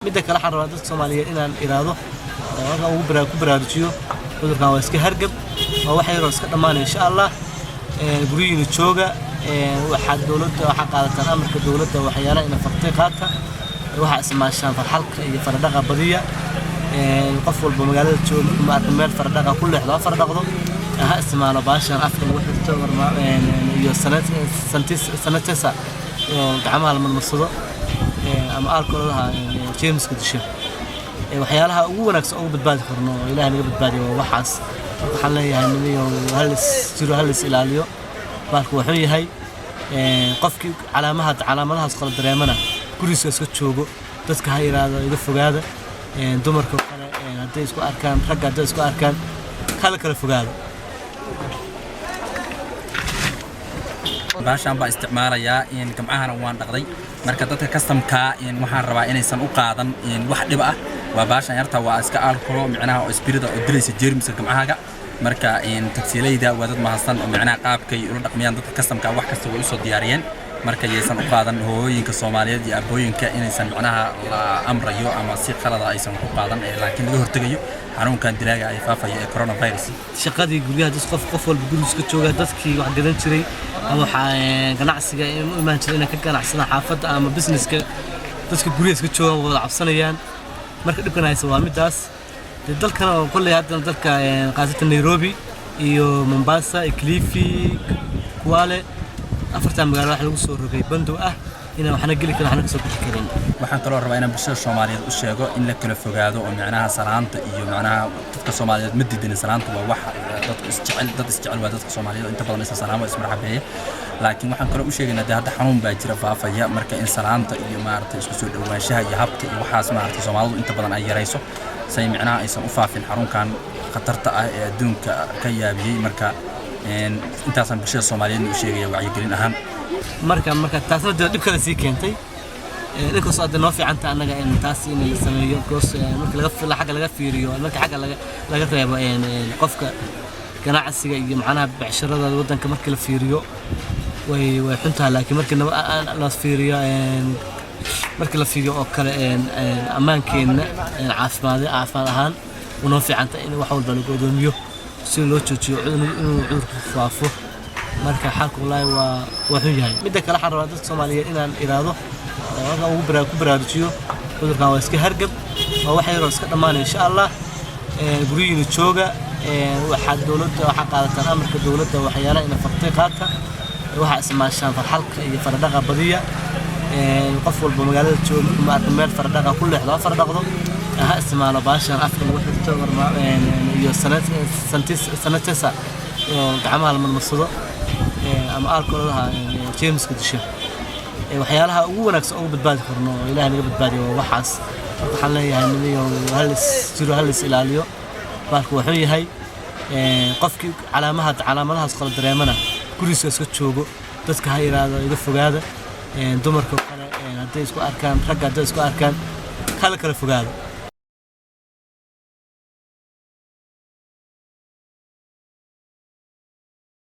midda kale waxaan rabaa dadka Soomaaliyeed inaan iraado oo ku baraarujiyo cudurkan waa iska hargab oo wax yar oo iska dhamaanay insha Allah guriga jooga waxa dawladda waxa qaadataan amarka dawladda waxyaalaha in faqtay qaadka waxa ismaashaan farxalka iyo faradhaqa badiya qof walba magaalada jooga ma arkin meel faradhaqa ku leexdo faradhaqdo aha ismaano baashan afka lagu xirto iyo sanatesa gacmaha la marsado ama alcoholaha James ka disho waxyaalaha ugu wanaagsan oo badbaadi karno Ilaahay naga badbaadiyo waxaas waxaan leeyahay niyo halis ilaaliyo baalku wuxuu yahay qofkii calaamadahaas qala dareemana guriga iska joogo dadka ha yiraahdo iga fogaada dumarka kale haday isku arkaan ragga haday isku arkaan kala fogaada baashan baa isticmaalaya in gamcahana waan dhaqday marka dadka customka in waxaan rabaa inaysan u qaadan in wax dhib ah waa baashan yarta waa iska alcohol micnaha oo spirit oo dilaysa jeermiska gamcahaga marka in taksiilayda waa dad mahadsan oo micnaha qaabkay ula dhaqmayaan dadka customka wax kasta way u soo diyaariyeen marka aysan u qaadan hooyinka Soomaaliyeed iyo abooyinka inaysan micnaha la amrayo ama si qalad ah aysan u qaadan laakiin laga hortagayo xanuunkan dilaaga ay faafaya ee coronavirus shaqadii guriga qof walba guriga iska jooga dadkii wax gadan jiray ama waxa ganacsiga imaan jiray in ka ganacsana xaafadda ama businesska dadka guriga iska jooga wada cabsanayaan marka dhibkan hayso waa midaas dalkana oo kulli hadda dalka qaasatan Nairobi iyo Mombasa Kilifi Kwale afartan magaalo wax lagu soo rogay bando ah inaan waxna gali karin waxna ka soo bixi karin waxaan kaloo rabaa inaan bulshada Soomaaliyeed u sheego in la kala fogaado oo macnaha salaanta iyo macnaha dadka Soomaaliyeed ma diidin salaanta waa wax dad isjecel waa dadka Soomaaliyeed inta badan salaamo ismarxabeeyo laakiin waxaan kaloo u sheegaynaa hadda xanuun baa jira faafaya marka in salaanta iyo maartay isku soo dhawaanshaha iyo habka iyo waxaas maartay Soomaalidu inta badan ay yareyso say macnaha aysan u faafin xarunkan khatarta ah ee adduunka ka yaabiyay marka intaasan bulshada Soomaaliyeed u sheegaya wacyigelin ahaan marka taasna dib kale sii keentay ninka soo adeeno fiicanta anaga in taas in la sameeyo goos marka laga fiiriyo marka xagga laga reebo qofka ganacsiga iyo macnaha becsharada wadanka marka la fiiriyo way xuntaa laakiin marka la fiiriyo oo kale ammaankeena caafimaad ahaan una fiicanta in wax walba lagu doomiyo si loo joojiyo inuu cudurku faafo marka xalku wallahi waa xun yahay midda kale waxaan rabaa dadka Soomaaliyeed inaan iraado oo ku baraarujiyo cudurkan waa iska hargab oo wax yar oo iska dhamaanay insha Allah guriga jooga waxa dawladda waxa qaadataan amarka dawladda waxyaalaha in faqtay qaadka waxa ismaashaan farxalka iyo faradhaqa badiya qof walba magaalada jooga ma arkin meel faradhaqa ku leexdo faradhaqdo aha ismaano baashan afka lagu xirto iyo sanatesa gacmaha la marsado ama alcoholaha James ka disho waxyaalaha ugu wanaagsan oo badbaadi karno Ilaahay naga badbaadiyo waxaas waxaan leeyahay niyo halis ilaaliyo baalku wuxuu yahay qofkii calaamadahaas qala dareemana guriga iska joogo dadka ha yiraahdo iga fogaada dumarka kale haday isku arkaan ragga haday isku arkaan kala fogaada